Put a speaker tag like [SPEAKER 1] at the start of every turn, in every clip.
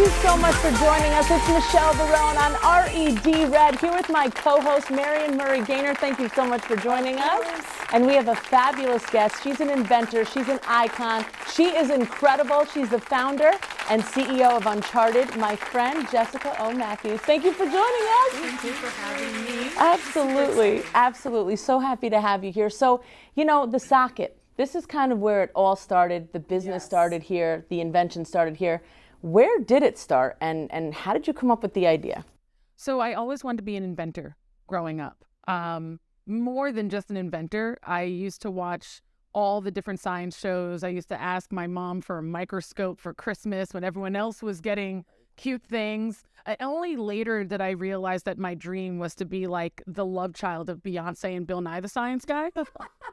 [SPEAKER 1] you so much for joining us. It's Michelle Barone on R.E.D. Red here with my co-host Marian Murray Gaynor. Thank you so much for joining us. And we have a fabulous guest. She's an inventor. She's an icon. She is incredible. She's the founder and CEO of Uncharted, my friend Jessica O. Matthews. Thank you for joining us.
[SPEAKER 2] Thank you for having me.
[SPEAKER 1] Absolutely, absolutely. So happy to have you here. So, you know, the Soccket, this is kind of where it all started. The business started here. The invention started here. Where did it start, and how did you come up with the idea?
[SPEAKER 2] So I always wanted to be an inventor growing up. More than just an inventor, I used to watch all the different science shows. I used to ask my mom for a microscope for Christmas when everyone else was getting cute things. Only later did I realize that my dream was to be like the love child of Beyonce and Bill Nye the Science Guy.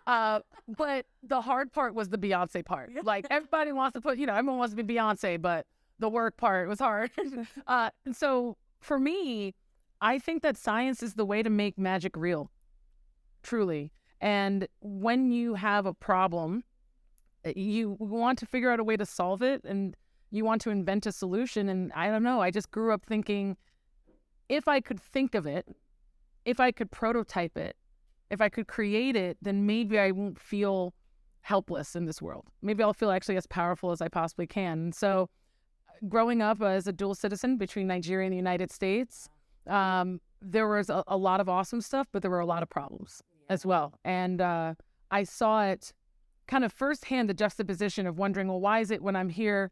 [SPEAKER 2] But the hard part was the Beyonce part. Like everybody wants to put, everyone wants to be Beyonce, but the work part was hard. And so for me, I think that science is the way to make magic real, truly. And when you have a problem, you want to figure out a way to solve it, and you want to invent a solution. And I don't know, I just grew up thinking, if I could think of it, if I could prototype it, if I could create it, then maybe I won't feel helpless in this world. Maybe I'll feel actually as powerful as I possibly can. And so growing up as a dual citizen between Nigeria and the United States, there was a lot of awesome stuff, but there were a lot of problems as well. And I saw it kind of firsthand, the juxtaposition of wondering, well, why is it when I'm here,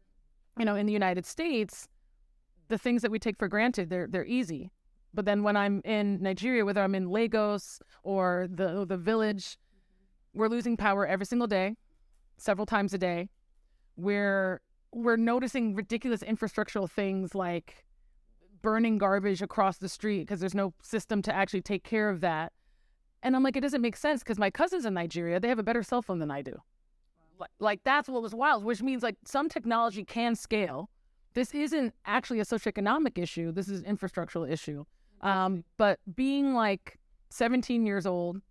[SPEAKER 2] in the United States, the things that we take for granted, they're easy. But then when I'm in Nigeria, whether I'm in Lagos or the village, we're losing power every single day, several times a day. We're noticing ridiculous infrastructural things like burning garbage across the street because there's no system to actually take care of that. And I'm like, it doesn't make sense because my cousins in Nigeria, they have a better cell phone than I do. Like that's what was wild, which means like some technology can scale. This isn't actually a socioeconomic issue. This is an infrastructural issue. But being like 17 years old,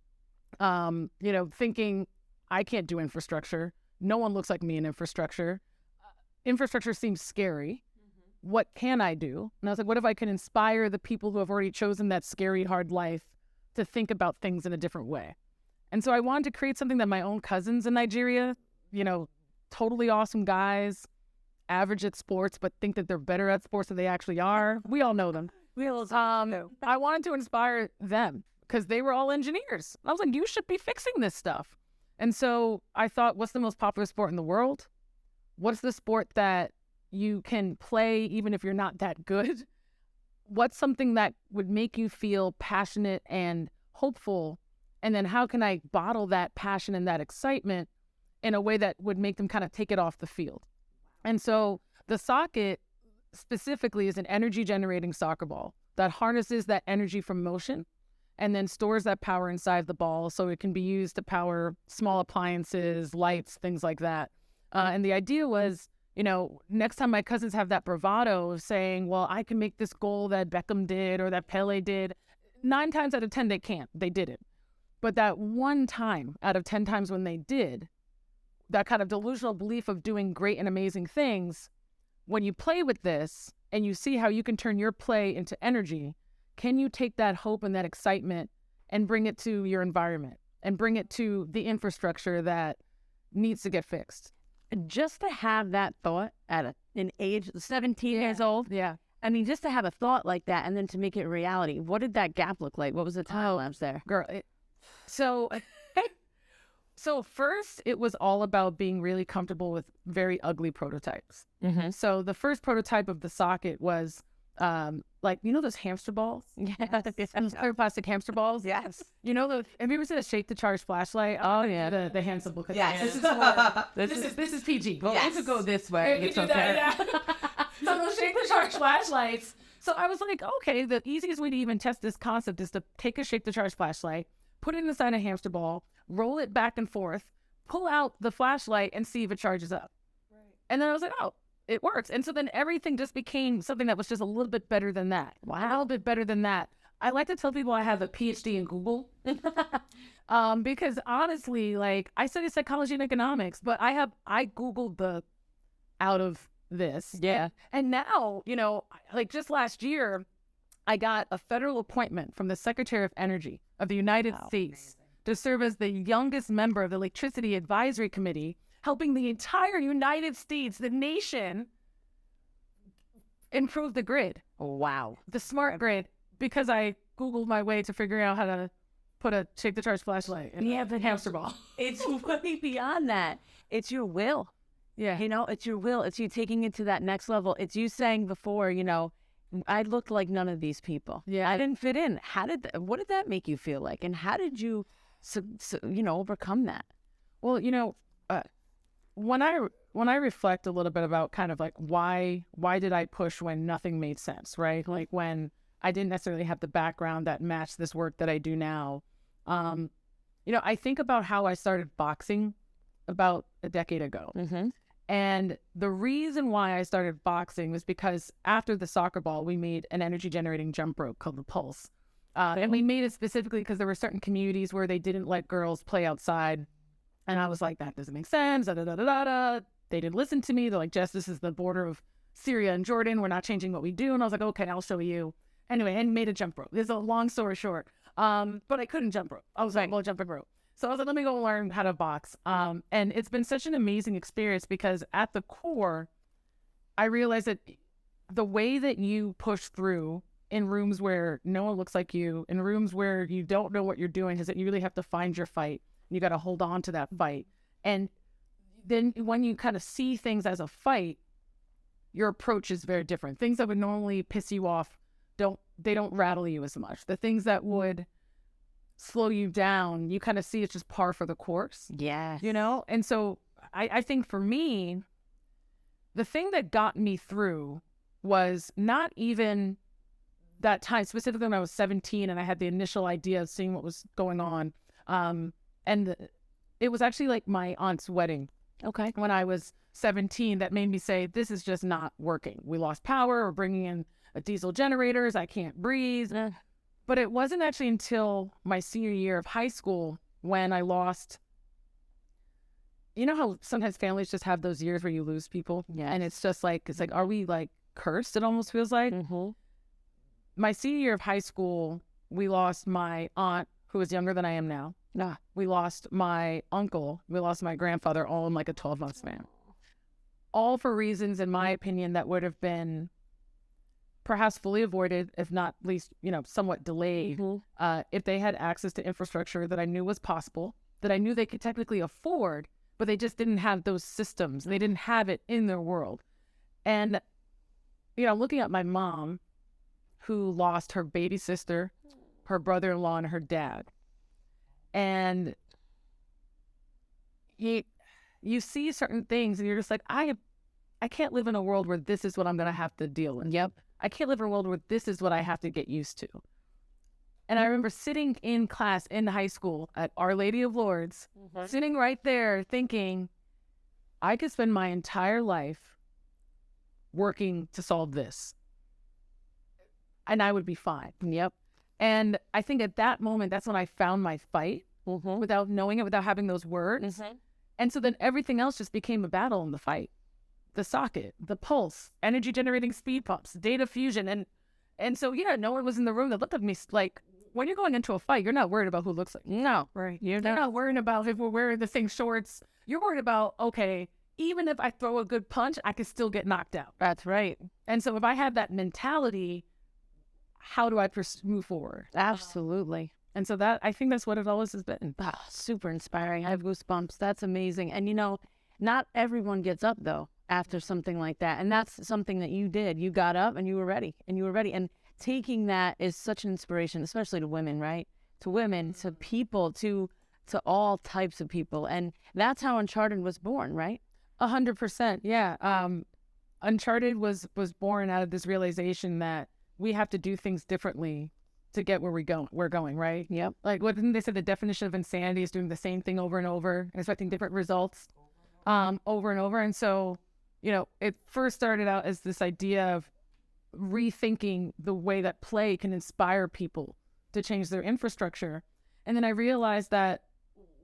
[SPEAKER 2] thinking I can't do infrastructure. No one looks like me in infrastructure. Infrastructure seems scary. What can I do? And I was like, what if I can inspire the people who have already chosen that scary, hard life to think about things in a different way? And so I wanted to create something that my own cousins in Nigeria, totally awesome guys, average at sports, but think that they're better at sports than they actually are. We all know them. I wanted to inspire them because they were all engineers. I was like, you should be fixing this stuff. And so I thought, what's the most popular sport in the world? What's the sport that you can play even if you're not that good? What's something that would make you feel passionate and hopeful? And then how can I bottle that passion and that excitement in a way that would make them kind of take it off the field? And so the Soccket specifically is an energy generating soccer ball that harnesses that energy from motion and then stores that power inside the ball so it can be used to power small appliances, lights, things like that. And the idea was, next time my cousins have that bravado of saying, well, I can make this goal that Beckham did or that Pele did, 9 times out of 10, they can't. They didn't. But that one time out of 10 times when they did, that kind of delusional belief of doing great and amazing things, when you play with this and you see how you can turn your play into energy, can you take that hope and that excitement and bring it to your environment and bring it to the infrastructure that needs to get fixed?
[SPEAKER 3] Just to have that thought at an age 17 years old.
[SPEAKER 2] Yeah.
[SPEAKER 3] I mean, just to have a thought like that and then to make it reality. What did that gap look like? What was the time lapse there?
[SPEAKER 2] Girl, So first, it was all about being really comfortable with very ugly prototypes.
[SPEAKER 3] Mm-hmm.
[SPEAKER 2] So the first prototype of the Soccket was those hamster balls?
[SPEAKER 3] Yes.
[SPEAKER 2] Those clear plastic hamster balls?
[SPEAKER 3] Yes.
[SPEAKER 2] Have you ever seen a shake to charge flashlight?
[SPEAKER 3] Oh, yeah.
[SPEAKER 2] The hand symbol.
[SPEAKER 3] Yes.
[SPEAKER 2] This is PG.
[SPEAKER 3] Well,
[SPEAKER 2] yes.
[SPEAKER 3] if you go this way, it's okay.
[SPEAKER 2] So those shake to charge flashlights. So I was like, okay, the easiest way to even test this concept is to take a shake to charge flashlight, put it inside a hamster ball, roll it back and forth, pull out the flashlight and see if it charges up. Right. And then I was like, oh, it works. And so then everything just became something that was just a little bit better than that. Wow. A little bit better than that. I like to tell people I have a PhD in Google because honestly, I studied psychology and economics, but I Googled the out of this.
[SPEAKER 3] Yeah.
[SPEAKER 2] And now, like just last year, I got a federal appointment from the Secretary of Energy of the United States to serve as the youngest member of the Electricity Advisory Committee, helping the entire United States, the nation, improve the grid.
[SPEAKER 3] Wow.
[SPEAKER 2] The smart grid, because I Googled my way to figure out how to take the charge flashlight in a hamster ball.
[SPEAKER 3] It's way beyond that. It's your will.
[SPEAKER 2] Yeah.
[SPEAKER 3] It's your will. It's you taking it to that next level. It's you saying before, I looked like none of these people.
[SPEAKER 2] Yeah.
[SPEAKER 3] I didn't fit in. What did that make you feel like? And how did you, overcome that?
[SPEAKER 2] Well, when I reflect a little bit about kind of like why did I push when nothing made sense, right? Like when I didn't necessarily have the background that matched this work that I do now. I think about how I started boxing about a decade ago.
[SPEAKER 3] Mm-hmm.
[SPEAKER 2] And the reason why I started boxing was because after the soccer ball, we made an energy generating jump rope called the Pulse. And we made it specifically because there were certain communities where they didn't let girls play outside. And I was like, that doesn't make sense. Da, da, da, da, da, da. They didn't listen to me. They're like, Jess, this is the border of Syria and Jordan. We're not changing what we do. And I was like, okay, I'll show you. Anyway, and made a jump rope. This is a long story short. But I couldn't jump rope. I was like, well, jumping rope. So I was like, let me go learn how to box. And it's been such an amazing experience because at the core, I realized that the way that you push through in rooms where no one looks like you, in rooms where you don't know what you're doing, is that you really have to find your fight. You got to hold on to that fight. And then when you kind of see things as a fight, your approach is very different. Things that would normally piss you off, they don't rattle you as much. The things that would slow you down, you kind of see it's just par for the course.
[SPEAKER 3] Yeah.
[SPEAKER 2] And so I think for me, the thing that got me through was not even that time, specifically when I was 17 and I had the initial idea of seeing what was going on. It was actually like my aunt's wedding.
[SPEAKER 3] Okay.
[SPEAKER 2] When I was 17, that made me say, this is just not working. We lost power. We're bringing in diesel generators. I can't breathe. But it wasn't actually until my senior year of high school when I lost. You know how sometimes families just have those years where you lose people?
[SPEAKER 3] Yeah.
[SPEAKER 2] And it's like, are we like cursed? It almost feels like.
[SPEAKER 3] Mm-hmm.
[SPEAKER 2] My senior year of high school, we lost my aunt, who was younger than I am now. We lost my uncle. We lost my grandfather, all in like a 12-month span. All for reasons, in my opinion, that would have been perhaps fully avoided, if not at least, somewhat delayed, if they had access to infrastructure that I knew was possible, that I knew they could technically afford, but they just didn't have those systems. They didn't have it in their world. And, looking at my mom, who lost her baby sister, her brother-in-law, and her dad. And you see certain things and you're just like, I can't live in a world where this is what I'm going to have to deal with.
[SPEAKER 3] Yep.
[SPEAKER 2] I can't live in a world where this is what I have to get used to. And I remember sitting in class in high school at Our Lady of Lourdes, sitting right there thinking, I could spend my entire life working to solve this. And I would be fine.
[SPEAKER 3] Yep.
[SPEAKER 2] And I think at that moment, that's when I found my fight without knowing it, without having those words. And so then everything else just became a battle in the fight. The socket, the pulse, energy generating speed pumps, data fusion. And so, no one was in the room that looked at me like, when you're going into a fight, you're not worried about who looks like you.
[SPEAKER 3] No, right.
[SPEAKER 2] You're not worrying about if we're wearing the same shorts. You're worried about, okay, even if I throw a good punch, I could still get knocked out.
[SPEAKER 3] That's right.
[SPEAKER 2] And so if I have that mentality, how do I move forward?
[SPEAKER 3] Absolutely.
[SPEAKER 2] And so I think that's what it always has been.
[SPEAKER 3] Super inspiring. I have goosebumps. That's amazing. And not everyone gets up though after something like that. And that's something that you did. You got up and you were ready. And taking that is such an inspiration, especially to women, right? To women, to people, to all types of people. And that's how Uncharted was born, right?
[SPEAKER 2] 100%. Yeah. Uncharted was born out of this realization that we have to do things differently to get where we're going, right?
[SPEAKER 3] Yep.
[SPEAKER 2] Like, what didn't they say? The definition of insanity is doing the same thing over and over and expecting different results over and over. And so, it first started out as this idea of rethinking the way that play can inspire people to change their infrastructure. And then I realized that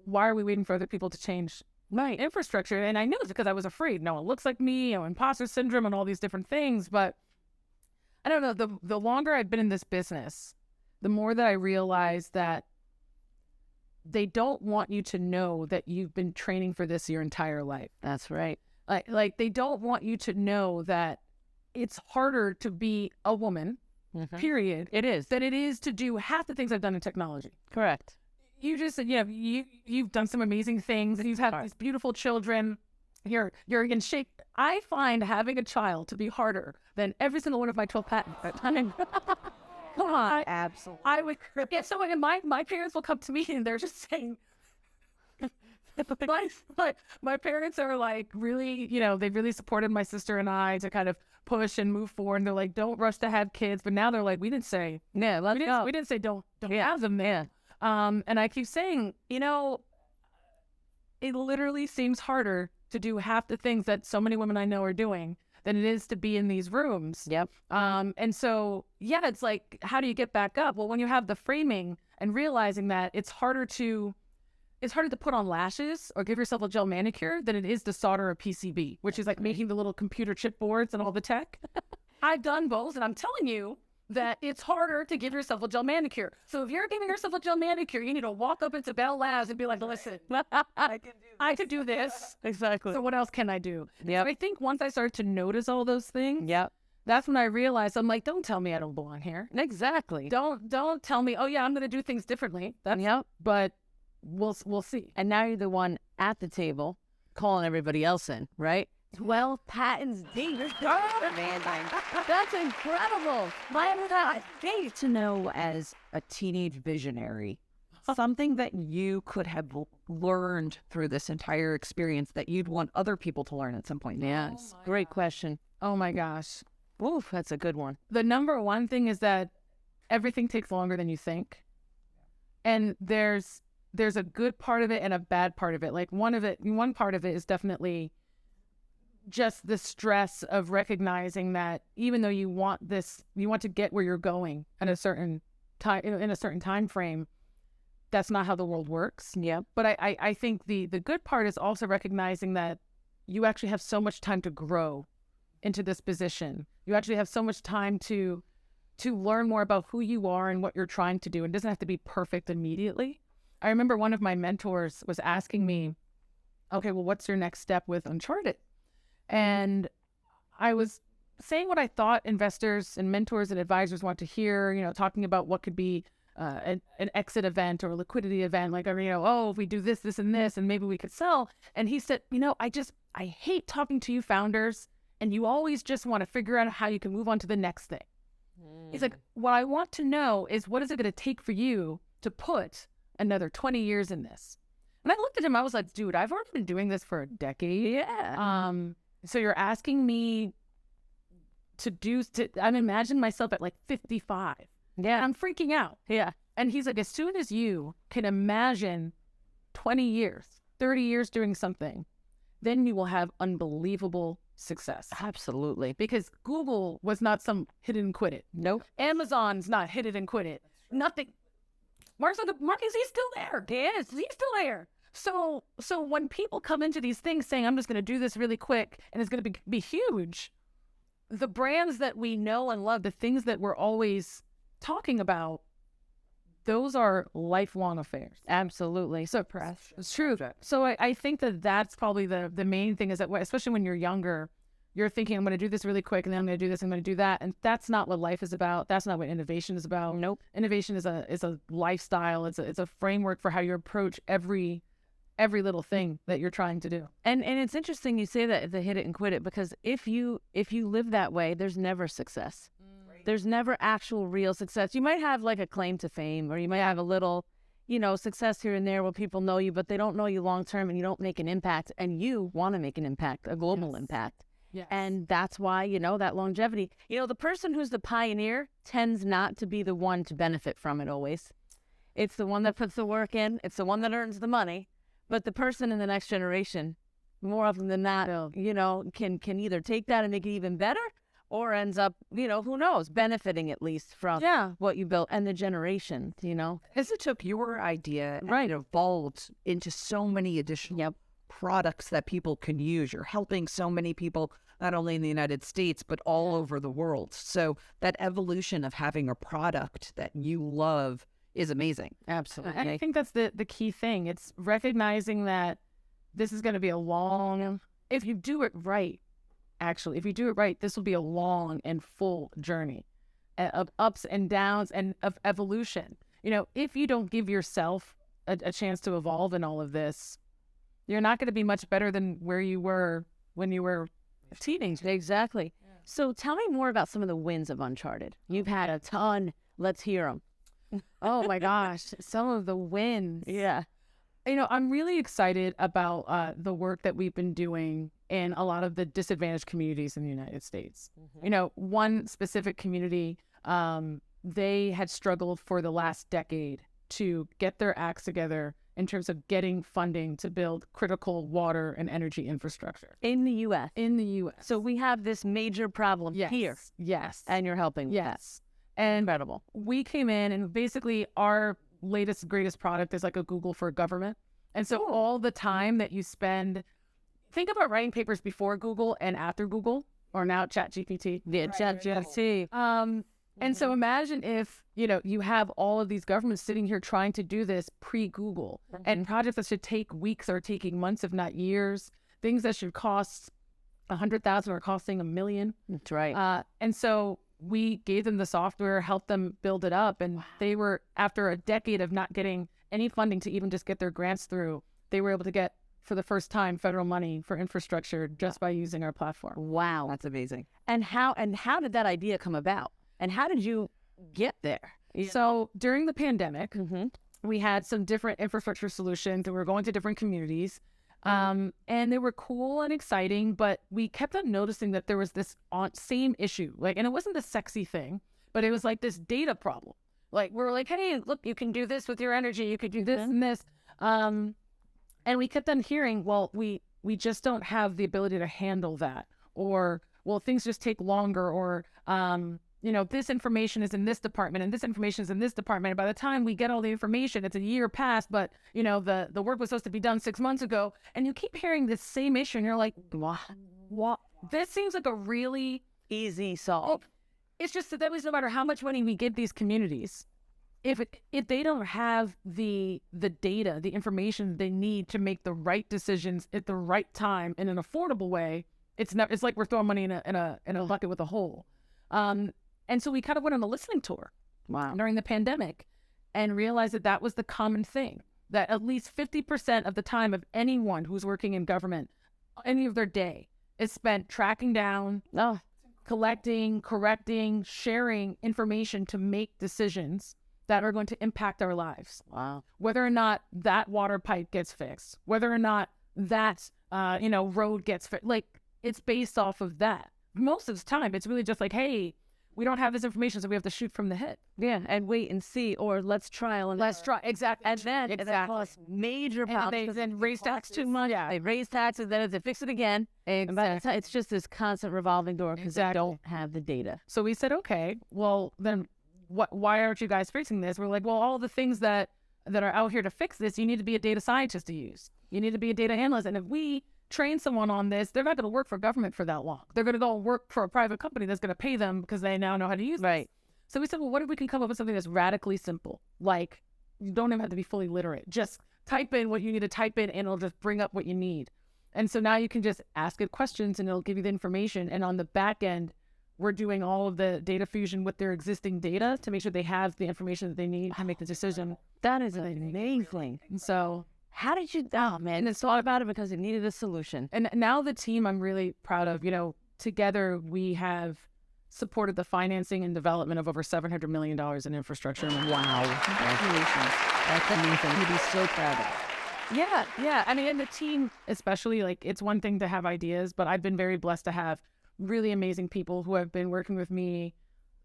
[SPEAKER 2] why are we waiting for other people to change infrastructure. And I knew it's because I was afraid. No one looks like me, imposter syndrome and all these different things. But I don't know, the longer I've been in this business, the more that I realized that they don't want you to know that you've been training for this your entire life.
[SPEAKER 3] That's right.
[SPEAKER 2] Like they don't want you to know that it's harder to be a woman, period.
[SPEAKER 3] It is.
[SPEAKER 2] Than it is to do half the things I've done in technology.
[SPEAKER 3] Correct.
[SPEAKER 2] You just, you've done some amazing things. You've had these beautiful children. You're in shape. I find having a child to be harder than every single one of my 12 patents. Come on.
[SPEAKER 3] Absolutely.
[SPEAKER 2] I would, so my parents will come to me and they're just saying, my parents are like really, they've really supported my sister and I to kind of push and move forward. And they're like, don't rush to have kids. But now they're like, we didn't say,
[SPEAKER 3] let's go.
[SPEAKER 2] We didn't say don't have them there. And I keep saying, it literally seems harder to do half the things that so many women I know are doing than it is to be in these rooms.
[SPEAKER 3] Yep.
[SPEAKER 2] And so, it's like, how do you get back up? Well, when you have the framing and realizing that it's harder to put on lashes or give yourself a gel manicure than it is to solder a PCB, which is like making the little computer chip boards and all the tech. I've done both, and I'm telling you that it's harder to give yourself a gel manicure. So if you're giving yourself a gel manicure, you need to walk up into Bell Labs and be like, listen, I could do this.
[SPEAKER 3] Exactly.
[SPEAKER 2] So what else can I do?
[SPEAKER 3] Yep.
[SPEAKER 2] So I think once I started to notice all those things, that's when I realized, I'm like, don't tell me I don't belong here.
[SPEAKER 3] Exactly.
[SPEAKER 2] Don't tell me, oh yeah, I'm going to do things differently. But we'll see.
[SPEAKER 3] And now you're the one at the table calling everybody else in, right? 12 patents deep. That's incredible.
[SPEAKER 4] I need to know, as a teenage visionary, something that you could have learned through this entire experience that you'd want other people to learn at some point.
[SPEAKER 3] Yes. Great question.
[SPEAKER 2] Oh my gosh.
[SPEAKER 3] Oof, that's a good one.
[SPEAKER 2] The number one thing is that everything takes longer than you think. And there's a good part of it and a bad part of it. Like one part of it is definitely just the stress of recognizing that even though you want to get where you're going at a certain time, in a certain time frame, that's not how the world works.
[SPEAKER 3] Yeah.
[SPEAKER 2] But I think the good part is also recognizing that you actually have so much time to grow into this position. You actually have so much time to learn more about who you are and what you're trying to do. It doesn't have to be perfect immediately. I remember one of my mentors was asking me, okay, well, what's your next step with Uncharted? And I was saying what I thought investors and mentors and advisors want to hear, talking about what could be an exit event or a liquidity event, like, if we do this, this, and this, and maybe we could sell. And he said, I hate talking to you founders, and you always just want to figure out how you can move on to the next thing. He's like, what I want to know is, what is it going to take for you to put another 20 years in this? And I looked at him, I was like, dude, I've already been doing this for a decade.
[SPEAKER 3] Yeah.
[SPEAKER 2] So you're asking me I imagine myself at like 55.
[SPEAKER 3] Yeah.
[SPEAKER 2] I'm freaking out.
[SPEAKER 3] Yeah.
[SPEAKER 2] And he's like, as soon as you can imagine 20 years, 30 years doing something, then you will have unbelievable success.
[SPEAKER 3] Absolutely.
[SPEAKER 2] Because Google was not some hit it and quit it.
[SPEAKER 3] Nope.
[SPEAKER 2] Amazon's not hit it and quit it. Nothing. Mark, he's still there. He's still there. So when people come into these things saying, I'm just going to do this really quick and it's going to be huge, the brands that we know and love, the things that we're always talking about, those are lifelong affairs.
[SPEAKER 3] Absolutely.
[SPEAKER 2] So it's true. So I think that's probably the main thing, is that especially when you're younger, you're thinking, I'm going to do this really quick and then I'm going to do this, I'm going to do that. And that's not what life is about. That's not what innovation is about.
[SPEAKER 3] Nope.
[SPEAKER 2] Innovation is a lifestyle. It's a framework for how you approach every little thing that you're trying to do.
[SPEAKER 3] And it's interesting you say that, the hit it and quit it, because if you live that way, there's never success. There's never actual real success. You might have like a claim to fame, or you might have a little, success here and there where people know you, but they don't know you long term, and you don't make an impact, and you want to make an impact, a global impact.
[SPEAKER 2] Yes.
[SPEAKER 3] And that's why, that longevity, the person who's the pioneer tends not to be the one to benefit from it always. It's the one that puts the work in. It's the one that earns the money. But the person in the next generation, more often than not, can either take that and make it even better, or ends up, who knows, benefiting at least from what you built and the generations,
[SPEAKER 4] As it took your idea,
[SPEAKER 3] Right.
[SPEAKER 4] it evolved into so many additional products that people can use. You're helping so many people, not only in the United States, but all over the world. So that evolution of having a product that you love is amazing.
[SPEAKER 3] Absolutely.
[SPEAKER 2] I think that's the key thing. It's recognizing that this is going to be a long, if you do it right, actually, if you do it right, this will be a long and full journey of ups and downs and of evolution. You know, if you don't give yourself a chance to evolve in all of this, you're not going to be much better than where you were when you were a teenager.
[SPEAKER 3] Exactly. Yeah. So tell me more about some of the wins of Uncharted. You've had a ton. Let's hear them.
[SPEAKER 2] Oh my gosh, some of the wins.
[SPEAKER 3] Yeah.
[SPEAKER 2] You know, I'm really excited about the work that we've been doing in a lot of the disadvantaged communities in the United States. You know, one specific community, they had struggled for the last decade to get their acts together in terms of getting funding to build critical water and energy infrastructure.
[SPEAKER 3] In the U.S.?
[SPEAKER 2] In the U.S.
[SPEAKER 3] So we have this major problem here.
[SPEAKER 2] Yes.
[SPEAKER 3] And you're helping with
[SPEAKER 2] yes. That. And
[SPEAKER 3] incredible.
[SPEAKER 2] We came in and basically our latest, greatest product is like a Google for government. And so all the time that you spend, think about writing papers before Google and after Google, or now ChatGPT.
[SPEAKER 3] Yeah, ChatGPT.
[SPEAKER 2] And so imagine if, you know, you have all of these governments sitting here trying to do this pre-Google and projects that should take weeks are taking months, if not years, things that should cost $100,000 are costing $1 million.
[SPEAKER 3] That's right.
[SPEAKER 2] And so we gave them the software, helped them build it up. And they were, after a decade of not getting any funding to even just get their grants through, they were able to get, for the first time, federal money for infrastructure just by using our platform.
[SPEAKER 3] Wow.
[SPEAKER 4] That's amazing.
[SPEAKER 3] And how did that idea come about? And how did you get there?
[SPEAKER 2] So during the pandemic, we had some different infrastructure solutions that were going to different communities. And they were cool and exciting, but we kept on noticing that there was this same issue. And it wasn't the sexy thing, but it was like this data problem. Like, we're like, hey, look, you can do this with your energy. You could do this and this. And we kept on hearing, well, we just don't have the ability to handle that. Or, well, things just take longer. Or, you know, this information is in this department and this information is in this department. And by the time we get all the information, it's a year past, but, you know, the work was supposed to be done 6 months ago. And you keep hearing this same issue and you're like, what? This seems like a really
[SPEAKER 3] easy solve.
[SPEAKER 2] It's just that was no matter how much money we give these communities, if they don't have the data, the information they need to make the right decisions at the right time in an affordable way, it's like we're throwing money in a bucket with a hole. And so we kind of went on a listening tour during the pandemic and realized that was the common thing, that at least 50% of the time of anyone who's working in government, any of their day, is spent tracking down, collecting, correcting, sharing information to make decisions that are going to impact our lives.
[SPEAKER 3] Wow.
[SPEAKER 2] Whether or not that water pipe gets fixed, whether or not that, road gets fixed, it's based off of that. Most of the time, it's really just like, hey, we don't have this information, so we have to shoot from the hip.
[SPEAKER 3] Yeah, and wait and see, or let's trial and
[SPEAKER 2] let's try. Exactly.
[SPEAKER 3] And then it costs major
[SPEAKER 2] problems. Then raise taxes too much.
[SPEAKER 3] Yeah, they raise taxes, then they fix it again.
[SPEAKER 2] Exactly.
[SPEAKER 3] And by the time, it's just this constant revolving door because they don't have the data.
[SPEAKER 2] So we said, okay, well then, why aren't you guys fixing this? We're like, well, all the things that are out here to fix this, you need to be a data scientist to use. You need to be a data analyst, and if we train someone on this, they're not going to work for government for that long. They're going to go work for a private company that's going to pay them because they now know how to use it.
[SPEAKER 3] Right.
[SPEAKER 2] So we said, well, what if we can come up with something that's radically simple? Like, you don't even have to be fully literate. Just type in what you need to type in and it'll just bring up what you need. And so now you can just ask it questions and it'll give you the information. And on the back end, we're doing all of the data fusion with their existing data to make sure they have the information that they need to make the decision.
[SPEAKER 3] That is amazing.
[SPEAKER 2] And so
[SPEAKER 3] how did you, and it's thought about it because it needed a solution.
[SPEAKER 2] And now the team I'm really proud of, together we have supported the financing and development of over $700 million in infrastructure.
[SPEAKER 3] Wow. Congratulations. That's amazing. You'd be so proud of.
[SPEAKER 2] Yeah. I mean, and the team, especially, it's one thing to have ideas, but I've been very blessed to have really amazing people who have been working with me,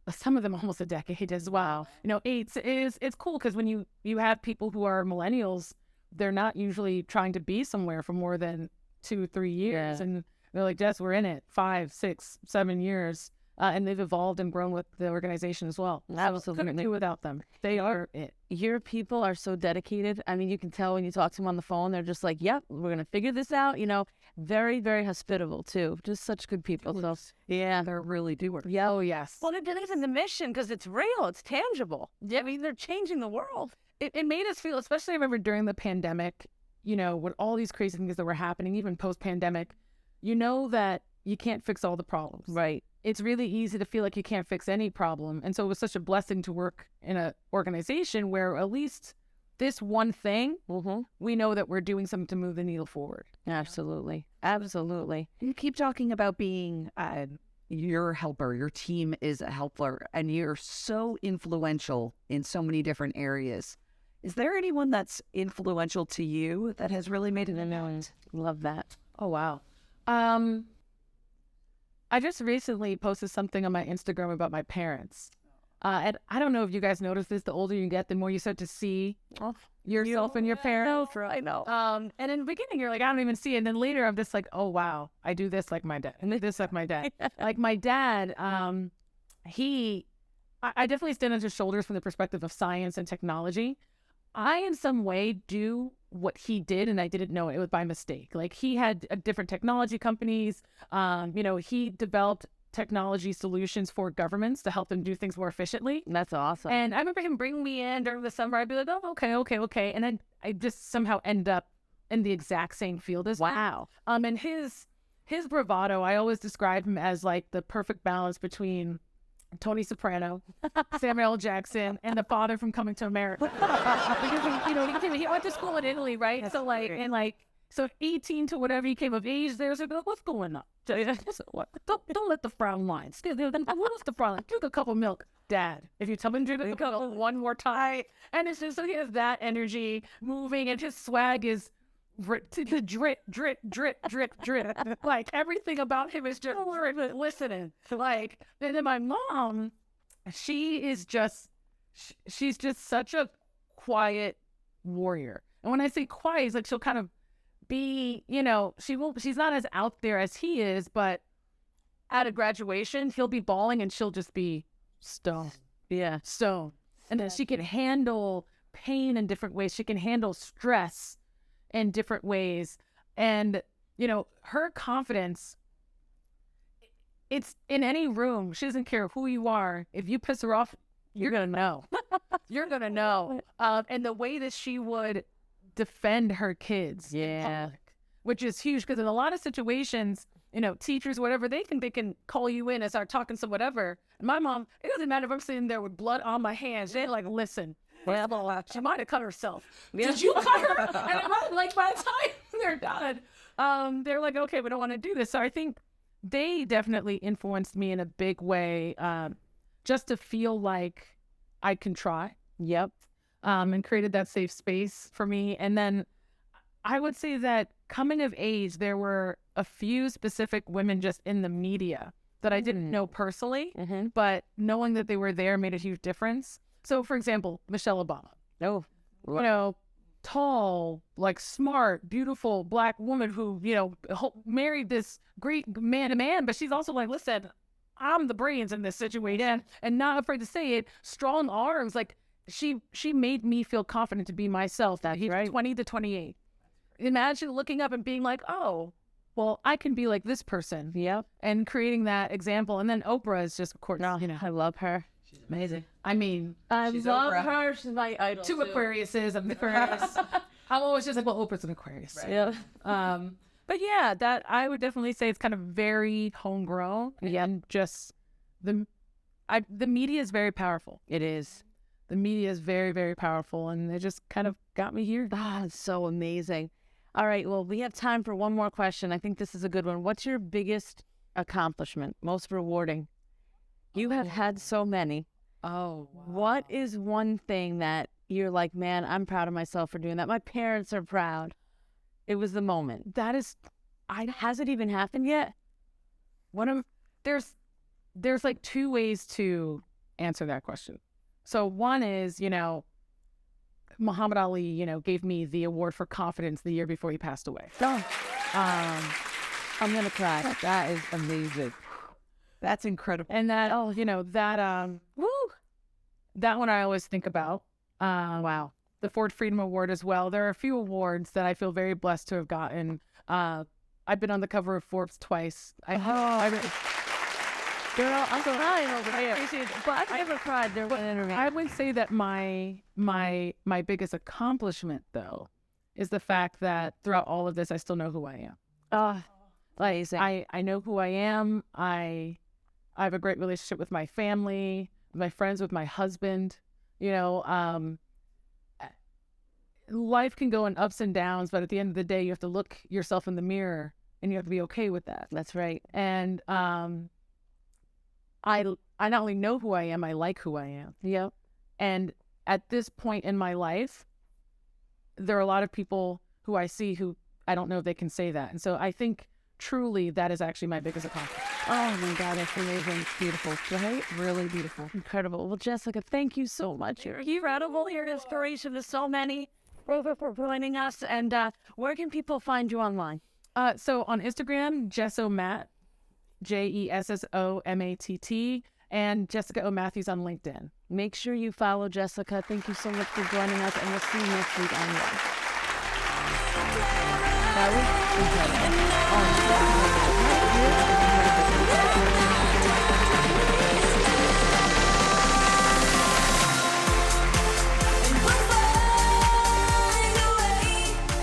[SPEAKER 2] some of them almost a decade as well. It's cool because when you have people who are millennials, they're not usually trying to be somewhere for more than 2-3 years. Yeah. And they're like, Jess, we're in it 5, 6, 7 years. and they've evolved and grown with the organization as well.
[SPEAKER 3] Absolutely.
[SPEAKER 2] Couldn't do without them. They are it.
[SPEAKER 3] Your people are so dedicated. I mean, you can tell when you talk to them on the phone, they're just like, yep, we're going to figure this out. You know, very, very hospitable too. Just such good people. So, yeah.
[SPEAKER 4] They're really doers.
[SPEAKER 3] Yeah.
[SPEAKER 2] Oh, yes.
[SPEAKER 3] Well, it is in the mission because it's real. It's tangible. Yeah. I mean, they're changing the world.
[SPEAKER 2] It made us feel, especially I remember during the pandemic, you know, with all these crazy things that were happening, even post-pandemic, you know that you can't fix all the problems.
[SPEAKER 3] Right.
[SPEAKER 2] It's really easy to feel like you can't fix any problem. And so it was such a blessing to work in an organization where at least this one thing, we know that we're doing something to move the needle forward.
[SPEAKER 3] Absolutely. Absolutely.
[SPEAKER 4] You keep talking about being your helper. Your team is a helper, and you're so influential in so many different areas. Is there anyone that's influential to you that has really made an impact?
[SPEAKER 3] Love that.
[SPEAKER 2] Oh, wow. I just recently posted something on my Instagram about my parents. And I don't know if you guys notice this, the older you get, the more you start to see yourself and your parents.
[SPEAKER 3] I know.
[SPEAKER 2] And in the beginning, you're like, I don't even see it. And then later, I'm just like, oh, wow, I do this like my dad. And this like my dad. Like my dad, I definitely stand on his shoulders from the perspective of science and technology. I, in some way, do what he did, and I didn't know it. It was by mistake. Like, he had different technology companies. You know, he developed technology solutions for governments to help them do things more efficiently.
[SPEAKER 3] That's awesome.
[SPEAKER 2] And I remember him bringing me in during the summer. I'd be like, oh, okay. And then I just somehow end up in the exact same field as
[SPEAKER 3] wow.
[SPEAKER 2] him. And his bravado, I always describe him as like the perfect balance between Tony Soprano, Samuel L. Jackson, and the father from Coming to America. Because, you know, he went to school in Italy, right?
[SPEAKER 3] That's
[SPEAKER 2] so like,
[SPEAKER 3] great.
[SPEAKER 2] and like, so 18 to whatever he came of age there, so what's going on? So what? Don't let the frown lines. What's the frown line? Drink a cup of milk. Dad, if you tell me to drink a cup of milk one more time. And it's just, so he has that energy moving, and his swag is drip. Like, everything about him is just listening. Like, and then my mom, she's just such a quiet warrior. And when I say quiet, it's like she'll kind of be, you know, she's not as out there as he is, but at a graduation, he'll be bawling and she'll just be stone.
[SPEAKER 3] Yeah.
[SPEAKER 2] Stone. And then she can handle pain in different ways. She can handle stress in different ways. And, you know, her confidence, it's in any room. She doesn't care who you are. If you piss her off, you're going to know. You're going to know. And the way that she would defend her kids in public, which is huge, because in a lot of situations, you know, teachers, whatever, they think they can call you in and start talking to whatever. And my mom, it doesn't matter if I'm sitting there with blood on my hands. They're like, listen, she might have cut herself. Did you cut her? And like, by the time they're done, they're like, okay, we don't want to do this. So I think they definitely influenced me in a big way, just to feel like I can try.
[SPEAKER 3] Yep.
[SPEAKER 2] And created that safe space for me. And then I would say that coming of age, there were a few specific women just in the media that I didn't know personally, but knowing that they were there made a huge difference. So, for example, Michelle Obama.
[SPEAKER 3] Oh,
[SPEAKER 2] you know, tall, like smart, beautiful Black woman who, you know, married this great man to man, but she's also like, listen, I'm the brains in this situation, and not afraid to say it. Strong arms, like, she made me feel confident to be myself. That he's right. 20 to 28. Imagine looking up and being like, oh, well, I can be like this person.
[SPEAKER 3] Yep.
[SPEAKER 2] And creating that example. And then Oprah is just, of course, you know.
[SPEAKER 3] I love her.
[SPEAKER 4] She's amazing.
[SPEAKER 2] I mean,
[SPEAKER 3] I love
[SPEAKER 4] Oprah.
[SPEAKER 3] her. She's my idol.
[SPEAKER 2] two Aquariuses. I'm Aquarius. I'm always just like, well, Oprah's an Aquarius.
[SPEAKER 4] Right.
[SPEAKER 3] Yeah.
[SPEAKER 2] But yeah, that I would definitely say it's kind of very homegrown. And just the media is very powerful.
[SPEAKER 3] It is.
[SPEAKER 2] The media is very, very powerful, and it just kind of got me here.
[SPEAKER 3] Ah, it's so amazing. All right, well, we have time for one more question. I think this is a good one. What's your biggest accomplishment, most rewarding? You have had so many.
[SPEAKER 2] Oh, wow.
[SPEAKER 3] What is one thing that you're like, man, I'm proud of myself for doing that? My parents are proud. It was the moment.
[SPEAKER 2] That is,
[SPEAKER 3] Has it even happened yet?
[SPEAKER 2] There's like two ways to answer that question. So one is, you know, Muhammad Ali, you know, gave me the award for confidence the year before he passed away.
[SPEAKER 3] Oh. I'm going to cry. That is amazing.
[SPEAKER 4] That's incredible.
[SPEAKER 2] And that, that one I always think about. Wow. The Ford Freedom Award as well. There are a few awards that I feel very blessed to have gotten. I've been on the cover of Forbes twice.
[SPEAKER 3] Girl, I'm crying over here. But I never cried during an interview.
[SPEAKER 2] I would say that my biggest accomplishment, though, is the fact that throughout all of this, I still know who I am. I know who I am. I have a great relationship with my family, my friends, with my husband. Life can go in ups and downs, but at the end of the day, you have to look yourself in the mirror and you have to be okay with that.
[SPEAKER 3] That's right.
[SPEAKER 2] And I not only know who I am, I like who I am.
[SPEAKER 3] Yep.
[SPEAKER 2] And at this point in my life, there are a lot of people who I see who I don't know if they can say that. And so I think truly that is actually my biggest accomplishment.
[SPEAKER 3] Oh my God, that's amazing. It's beautiful, right? Really beautiful. Incredible. Well, Jessica, thank you so much. You're incredible. You're an inspiration to so many. Thank you for joining us. And where can people find you online?
[SPEAKER 2] So on Instagram, Jessomatt, JESSOMATT, and Jessica O. Matthews on LinkedIn.
[SPEAKER 3] Make sure you follow Jessica. Thank you so much for joining us, and we'll see you next week on Red. That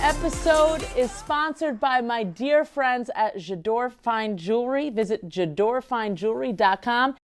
[SPEAKER 1] Episode is sponsored by my dear friends at J'adore Fine Jewelry. Visit JadoreFineJewelry.com.